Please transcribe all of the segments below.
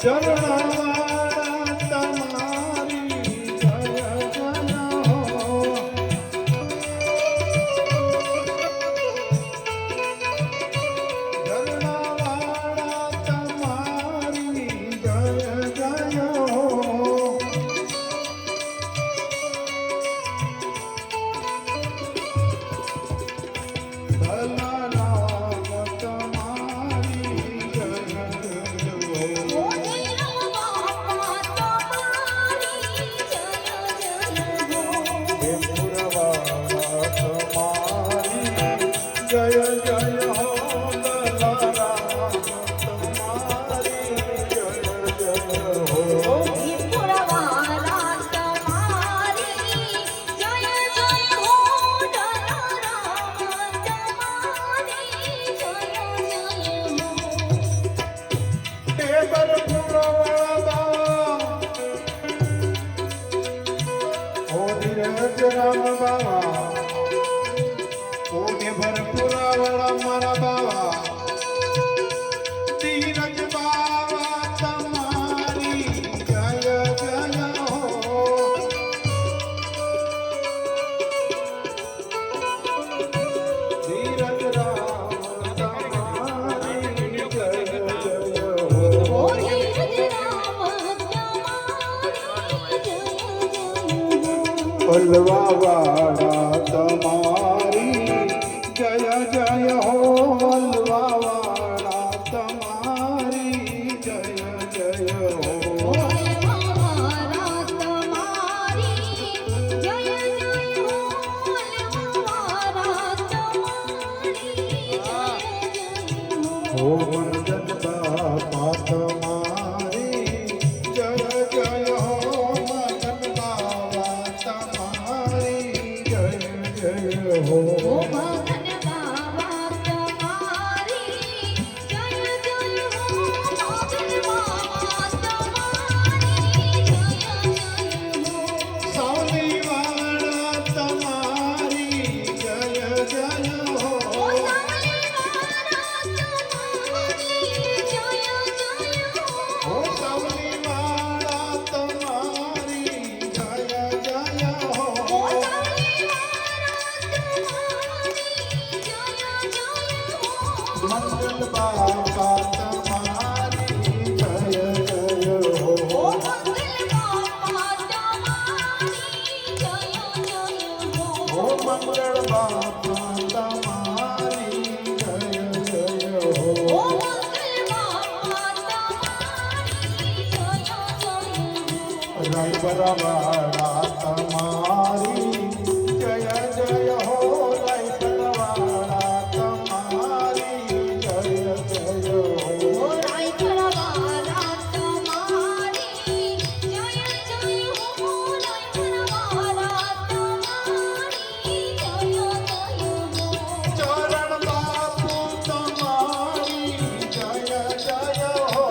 ચરણવાળા તમારી જય જય હો ચરણવાળા તમારી જય જય હો રામ બાવા ઓને ભરપુરા વાળા મારા બાવા ધીરજ બાવા તમારી જય જય હો ધીરજ રામ તમારી જય જય હો પલવા વાળા તમારી જય જય હો પલવા વાળા તમારી જય જય હો હો મંદન બાપા તમારી જય જય હો મદન બાવા તમારી જય જય હો ભગન બાબા તમારી જય જય હો મગન બાબા તમારી જય જય હો સાવલી વાળા તમારી જય જય હો સાવલી વાળા તમારી જય જય હો હો સાવલી વાળા તમારી જય જય હો મંગલ બાપા તમારી જય જય હો હો મંગળ બાપા તમારી જય જય હો રાયબરા વાળા તમારી જય જય હો રાયબરા વાળા તમારી જય જય હો ચરણ બાપુ તમારી જય જય હો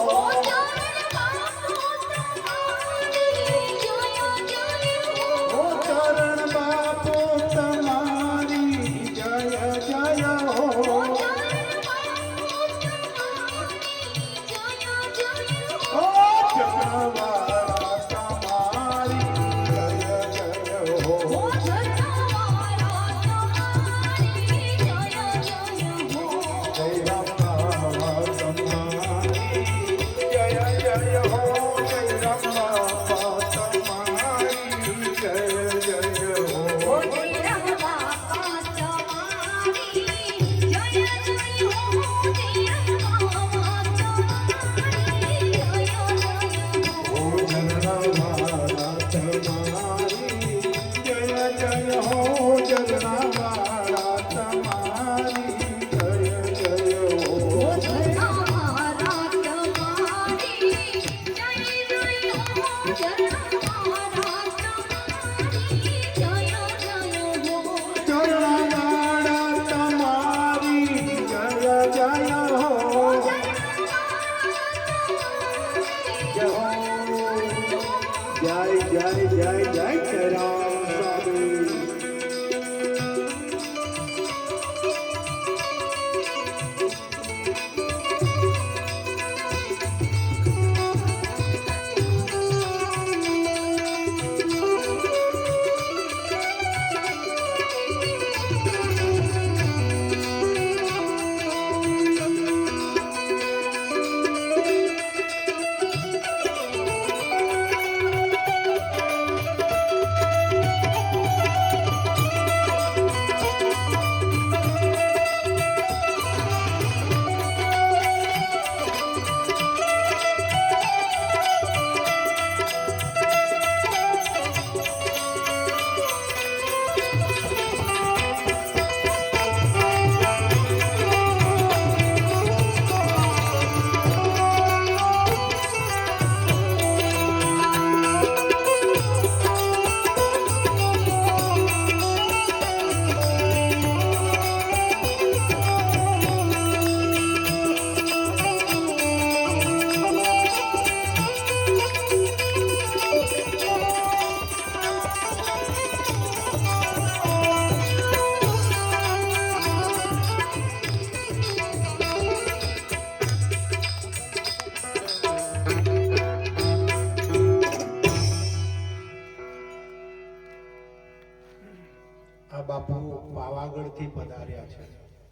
પાવાગઢથી પધાર્યા છે.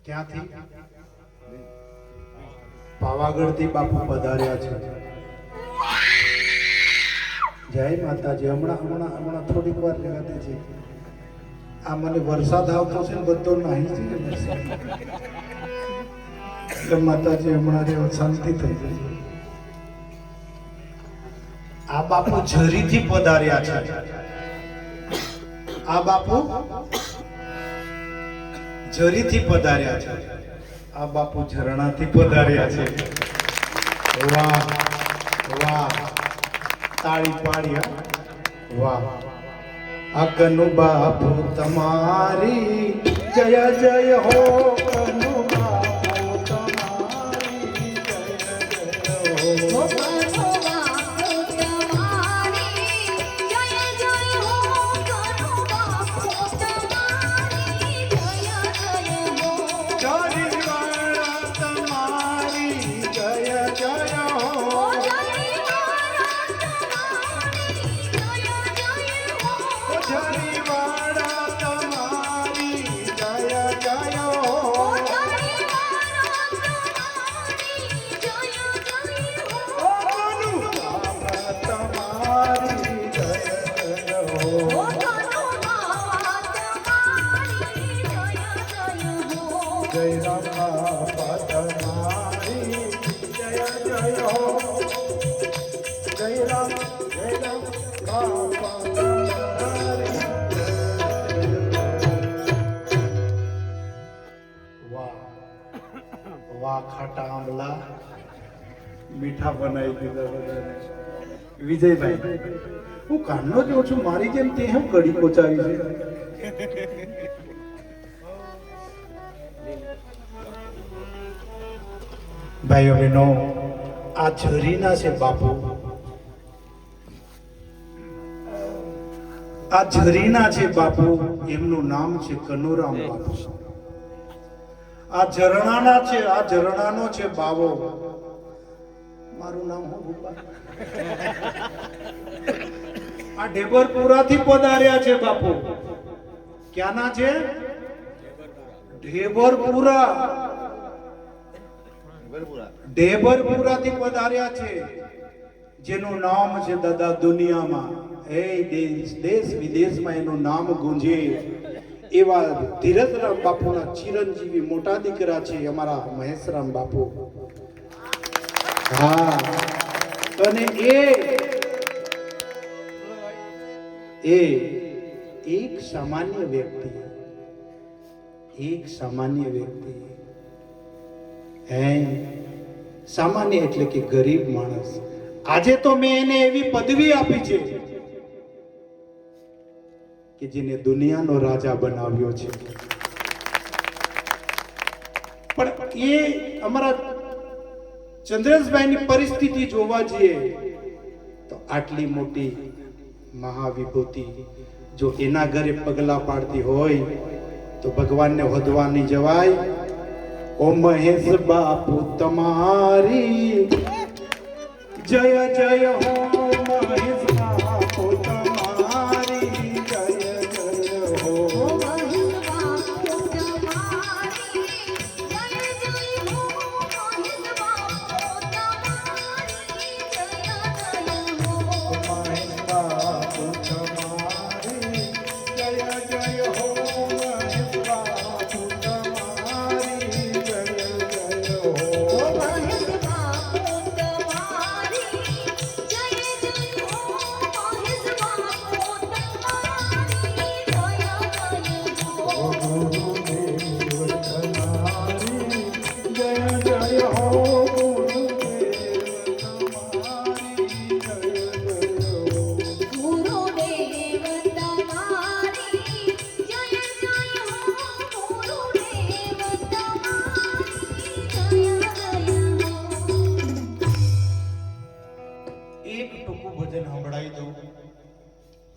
ક્યાંથી? પાવાગઢથી બાપુ પધાર્યા છે. જય માતાજી. હમણાં થોડીક વાર રહેવાતી છે. આ મને વરસાદ આવતો છે ને બધો નાહી છે ને વરસાદ. એટલે માતાજી હમણાં રહેવા શાંતિ થઈ જાય. આ બાપુ ઝરીથી પધાર્યા છે. આ બાપુ ઝરીથી પધાર્યા છે. આ બાપુ ઝરણાથી પધાર્યા છે. વાહ વાહ, તાળી પાડ્યા. વાહ. આ કનુ બાપુ તમારી જય જય હો. કનુ બાપુ તમારી જય જય હો. વાહ, ખાટા આંબલા મીઠા બનાવી દીધા બધાને. વિજયભાઈ, હું કાનનો જ છું, મારી જેમ તે હું કડી કોચાવી છે. ભાઈઓ બહેનો, આ ઝરીના છે બાપુ. આ ઝરીના છે બાપુ. એમનું નામ છે કનુરામ બાપુ. આ ઝરણાના છે, આ ઝરણાનો છે બાવો. મારું નામ હું ભૂપા. આ ઢેબરપુરાથી પધાર્યા છે બાપુ. ક્યાંના છે? ઢેબરપુરા. ઢેબરપુરાથી પધાર્યા છે, જેનું નામ છે દાદા દુનિયામાં દેશ વિદેશમાં એનું નામ ગુંજે એવા ધીરજરામ બાપુના ચિરંજીવી મોટા દીકરા છે અમારા મહેશરામ બાપુ. હા, અને એ એક સામાન્ય વ્યક્તિ, સામાન્ય એટલે કે ગરીબ માણસ. આજે તો મેં એને એવી પદવી આપી છે કે જેને દુનિયાનો રાજા બનાવ્યો છે. પણ એ અમારા ચંદ્રેશભાઈની પરિસ્થિતિ જોવા જઈએ તો આટલી મોટી મહાવિભૂતિ જો એના ઘરે પગલા પાડતી હોય તો ભગવાનને હોદવાની જવાય. ઓ મહેશ બાપુ તમારી જય જય હો. મહેશ બાપુ તમારી જય જય હો.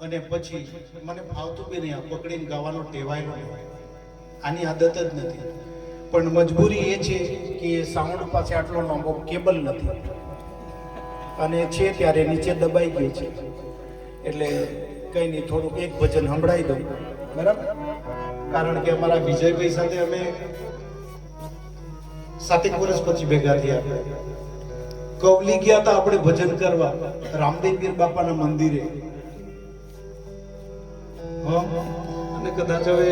અને પછી મને ફાવતું બી નહીં, પકડીને ગાવાનો ટેવાયેલો નહીં, આની આદત જ નથી. પણ મજબૂરી એ છે કે સાઉન્ડ પાસે આટલો લાંબો કેબલ નથી અને છે ત્યારે નીચે દબાઈ ગયું છે, એટલે કંઈ નહીં, થોડુંક એક ભજન સંભળાવી દઉં. બરાબર? કારણ કે અમારા વિજયભાઈ સાથે અમે 7 વર્ષ પછી ભેગા થયા. કવલી ગયા હતા આપણે ભજન કરવા રામદેવ પીર બાપાના મંદિરે. અને કદાચ હવે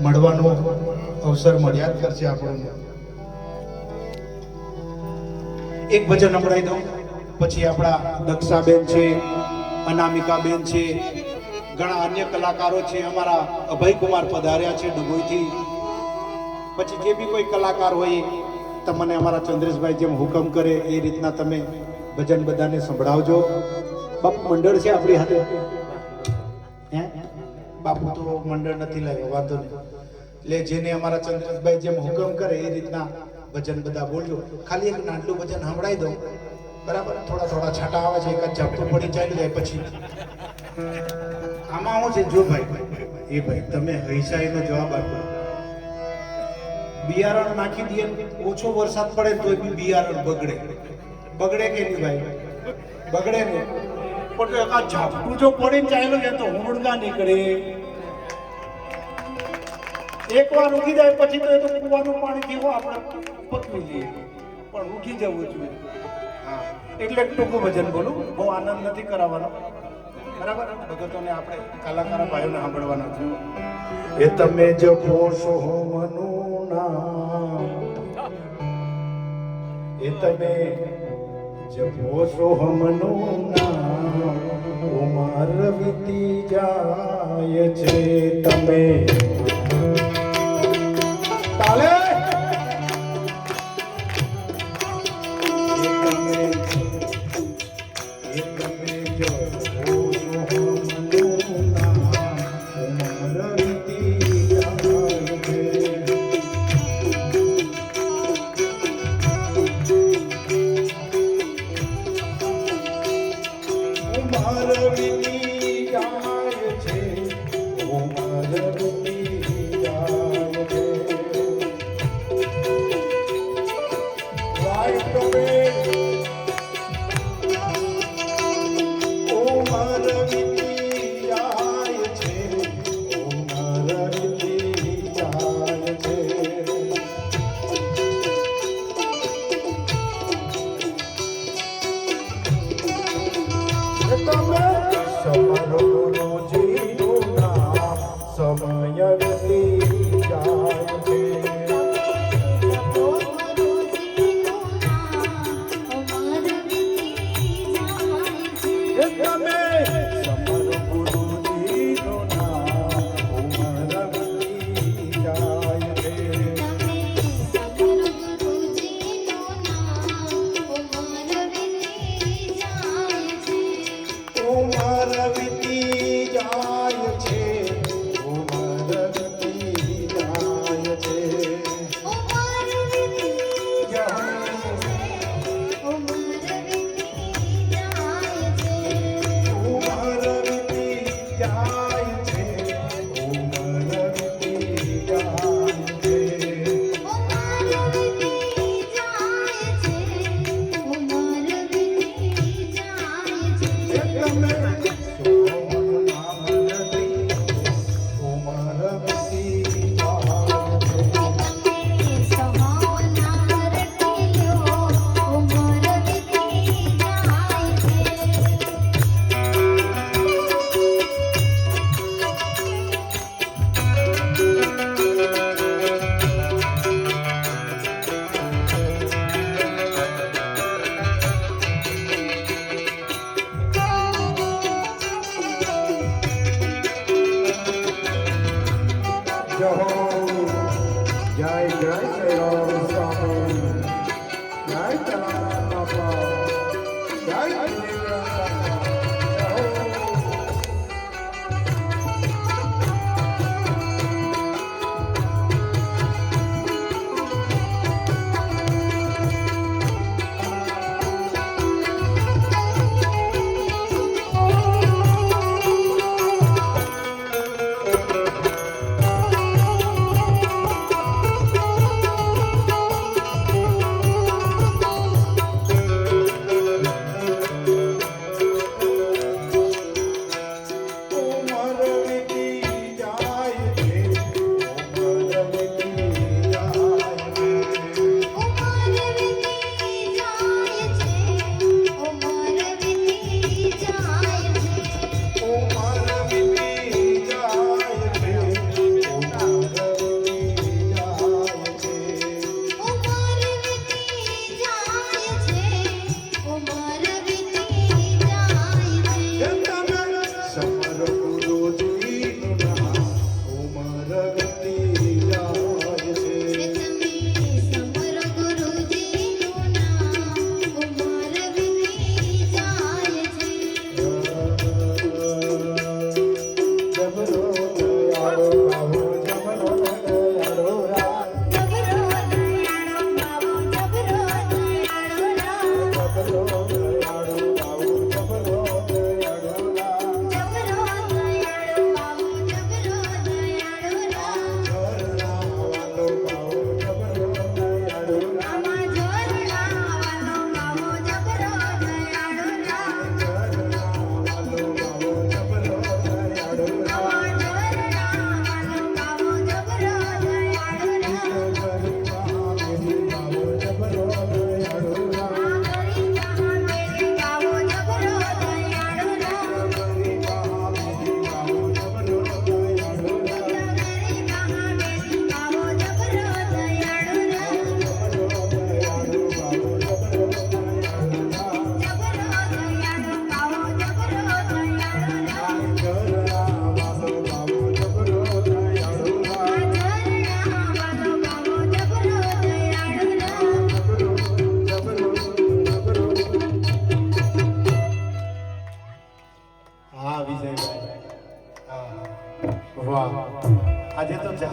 મળવાનો અવસર મળ્યા જ કરશે આપણને. એક ભજન સંભળાઈ દઉં, પછી આપણા દક્ષાબેન છે, અનામિકાબેન છે, ઘણા અન્ય કલાકારો છે. અમારા અભયકુમાર પધાર્યા છે ડભોઈથી. પછી જે બી કોઈ કલાકાર હોય તમને અમારા ચંદ્રેશભાઈ જેમ હુકમ કરે એ રીતના તમે ભજન બધાને સંભળાવજો. બાપુ મંડળ છે આપણી હાથે? હે બાપુ તો મંડળ નથી લાવ્યો, વાંધો નહીં. એટલે જેને અમારા ચંદ્રેશભાઈ જેમ હુકમ કરે એ રીતના ભજન બધા બોલજો. ખાલી એક નાનલું ભજન સંભળાઈ દઉં, બરાબર? થોડા થોડા છાંટા આવે છે, એક જ ઝાપટું પડી ચાલી જાય પછી. આમાં શું છે જો ભાઈ, એ ભાઈ તમે હૈસાઈનો જવાબ આપો. બિયારણ નાખી દઈએ, ઓછો વરસાદ પડે તો બી બિયારણ બગડે. બગડે કે નહીં ભાઈ? બગડે ને. પણ આ ઝાપટું જો પડીને ચાલ્યું જાય તો હુંડગા નીકળે. એકવાર ઉગી જાય પછી તો એ તો કુવાનું પાણી થી આપણે પતવી જઈએ, પણ ઉગી જવું જોઈએ. હા, એટલે ટૂંકું ભજન બોલું, બહુ આનંદ નથી કરાવવાનો, બરાબર? ભગતોને આપણે કલાકાર ભાઈઓને સાંભળવાના છે. એ તમે જપો છો મનું નામ, એ તમે જપો છો મનું નામ, ઉમર વીતી જાય છે. તમે તાલે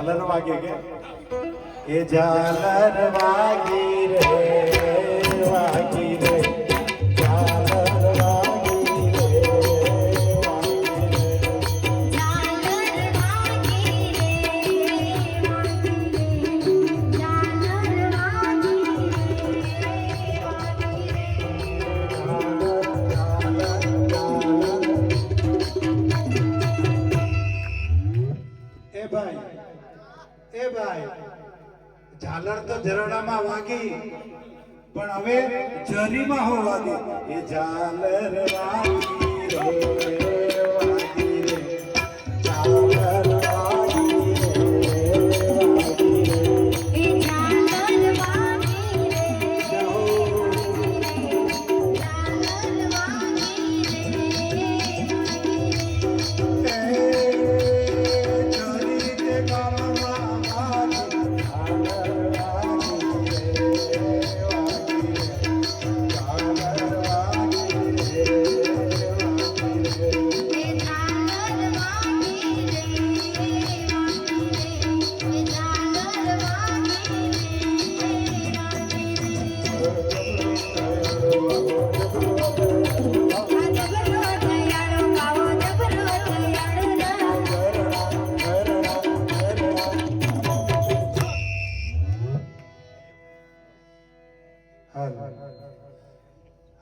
ઝાલર વાગે કે એ ઝાલર વાગી રે વાગી રે ઝાલર વાગી રે એ ભાઈ ઝાલર તો ઝરણામાં વાગી પણ હવે જરીમાં હો વાગી એ ઝાલર વાગી રે વાગી રે ઝાલર વાગી રે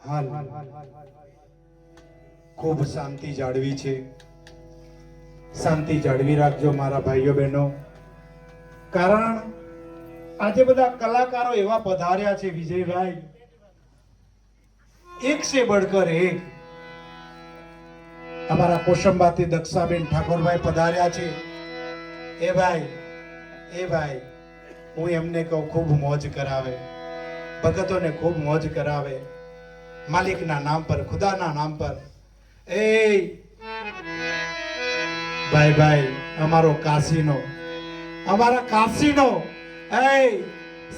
હાલ ખૂબ શાંતિ જાળવી છે. શાંતિ જાળવી રાખજો મારા ભાઈઓ બહેનો, કારણ આજે બધા કલાકારો એવા પધાર્યા છે વિજયભાઈ, એક સે બઢકર એક. અમારા કોશંબાથી દક્ષાબેન ઠાકોરભાઈ પધાર્યા છે. એ ભાઈ હું એમને કહું ખૂબ મોજ કરાવે, ભગતોને ખૂબ મોજ કરાવે, માલિકના નામ પર, ખુદાના નામ પર. એ ભાઈ અમારો કાશીનો, અમારા કાશીનો એ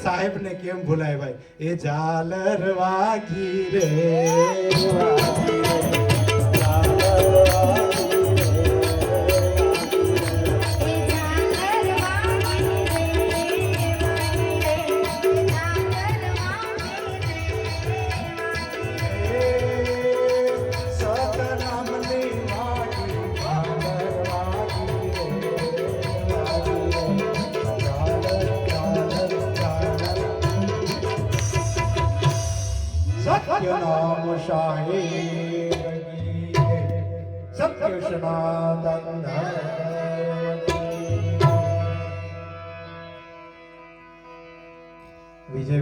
સાહેબને કેમ ભૂલાય ભાઈ? એ ઝાલર વાગી રે વાગી રે ઝાલર વાગી સત્ય નામ શાહી સત્ય સનાતન વિજય